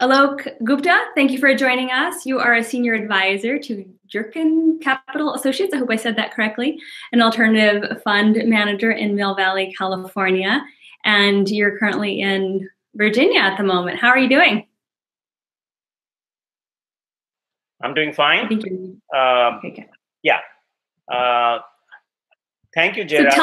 Alok Gupta, thank you for joining us. You are a senior advisor to Jerkin Capital Associates. I hope I said that correctly. An alternative fund manager in Mill Valley, California. And you're currently in Virginia at the moment. How are you doing? I'm doing fine. I think you're okay. Yeah. Thank you, Gerald. So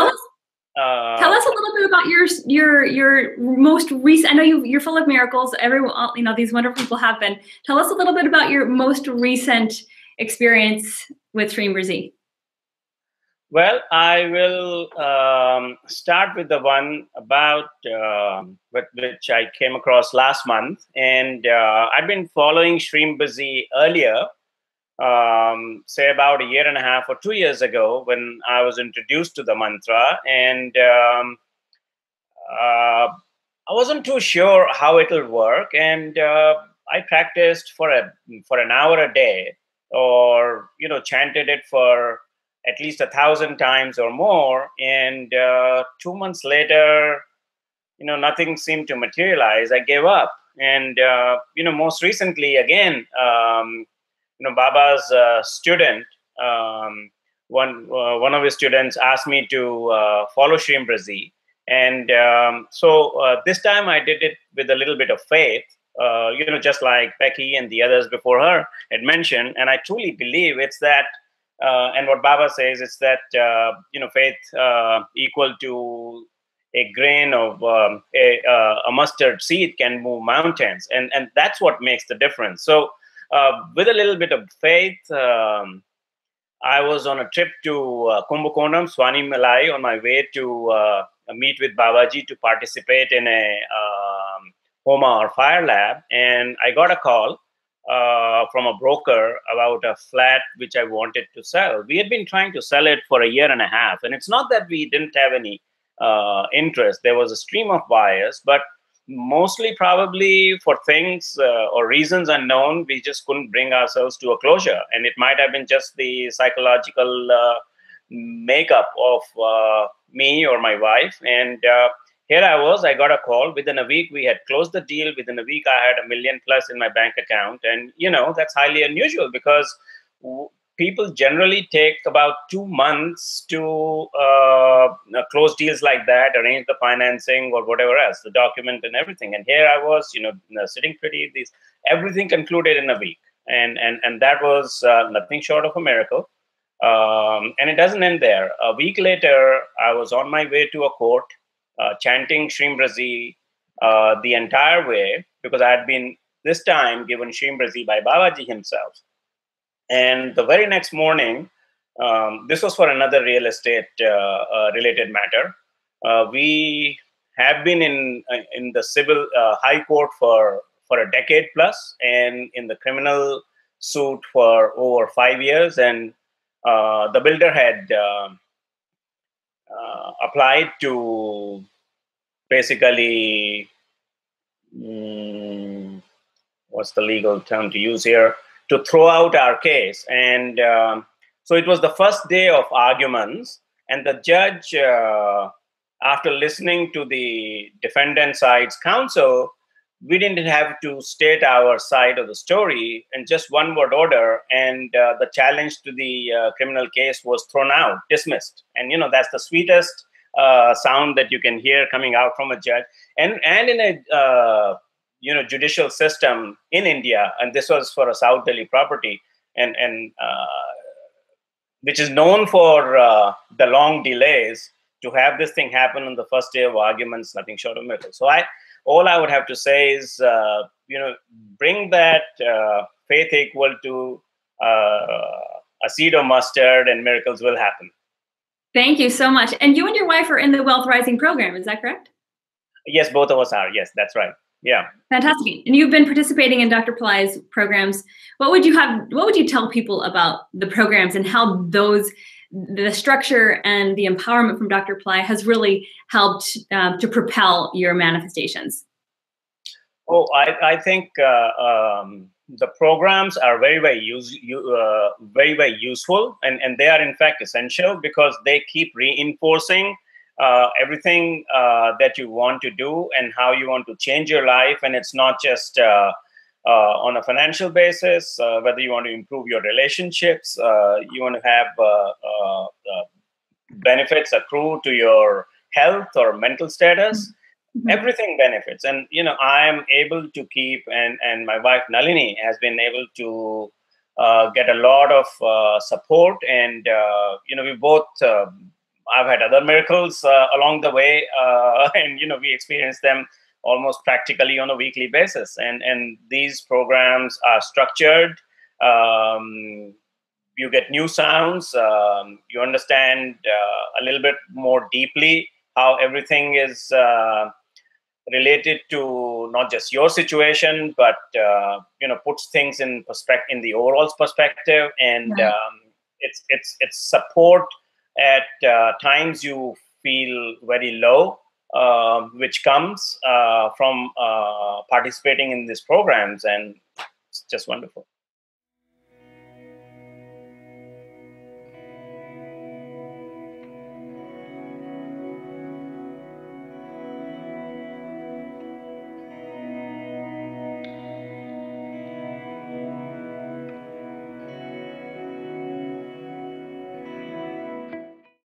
tell us a little bit about your most recent. I know you're full of miracles. Everyone, these wonderful people have been. Tell us a little bit about your most recent experience with Shreem Brzee. Well, I will start with the one about which I came across last month, and I've been following Shreem Brzee earlier. Say about a year and a half or 2 years ago, when I was introduced to the mantra, and I wasn't too sure how it'll work, and I practiced for an hour a day, or chanted it for at least 1,000 times or more, and 2 months later, nothing seemed to materialize. I gave up, and most recently again. Baba's student, one of his students asked me to follow Shreem Brzee, and so this time I did it with a little bit of faith, just like Becky and the others before her had mentioned, and I truly believe it's that, and what Baba says, it's that faith equal to a grain of a mustard seed can move mountains, and that's what makes the difference. So. With a little bit of faith, I was on a trip to Kumbakonam, Swami Malai, on my way to meet with Babaji to participate in a Homa or fire lab. And I got a call from a broker about a flat which I wanted to sell. We had been trying to sell it for a year and a half. And it's not that we didn't have any interest. There was a stream of buyers, but mostly probably for things or reasons unknown, we just couldn't bring ourselves to a closure. And it might have been just the psychological makeup of me or my wife. And here I was, I got a call. Within a week, we had closed the deal. Within a week, I had $1 million plus in my bank account. And, that's highly unusual because people generally take about 2 months to close deals like that, arrange the financing or whatever else, the document and everything. And here I was, sitting pretty. Everything concluded in a week, and that was nothing short of a miracle. And it doesn't end there. A week later, I was on my way to a court, chanting Shreem Brzee the entire way, because I had been this time given Shreem Brzee by Babaji himself. And the very next morning, this was for another real estate related matter. We have been in the civil high court for a decade plus, and in the criminal suit for over 5 years. And the builder had applied to basically, what's the legal term to use here? To throw out our case. And so it was the first day of arguments, and the judge, after listening to the defendant side's counsel, we didn't have to state our side of the story, and just one word order, and the challenge to the criminal case was thrown out, dismissed. And that's the sweetest sound that you can hear coming out from a judge. And in a judicial system in India, and this was for a South Delhi property, and which is known for the long delays, to have this thing happen on the first day of arguments, nothing short of miracle. So all I would have to say is, bring that faith equal to a seed of mustard, and miracles will happen. Thank you so much. And you and your wife are in the Wealth Rising program, is that correct? Yes, both of us are. Yes, that's right. Yeah. Fantastic. And you've been participating in Dr. Pillai's programs. What would you tell people about the programs and how the structure and the empowerment from Dr. Pillai has really helped to propel your manifestations? Oh, I think the programs are very, very useful, and they are in fact essential, because they keep reinforcing everything that you want to do and how you want to change your life. And it's not just on a financial basis, whether you want to improve your relationships, you want to have benefits accrue to your health or mental status. Everything benefits. And I am able to keep, and my wife Nalini has been able to get a lot of support, and we both I've had other miracles along the way, and we experience them almost practically on a weekly basis. And these programs are structured. You get new sounds. You understand a little bit more deeply how everything is related to not just your situation, but puts things in perspective, in the overall perspective. And it's support at times you feel very low, which comes from participating in these programs, and it's just wonderful.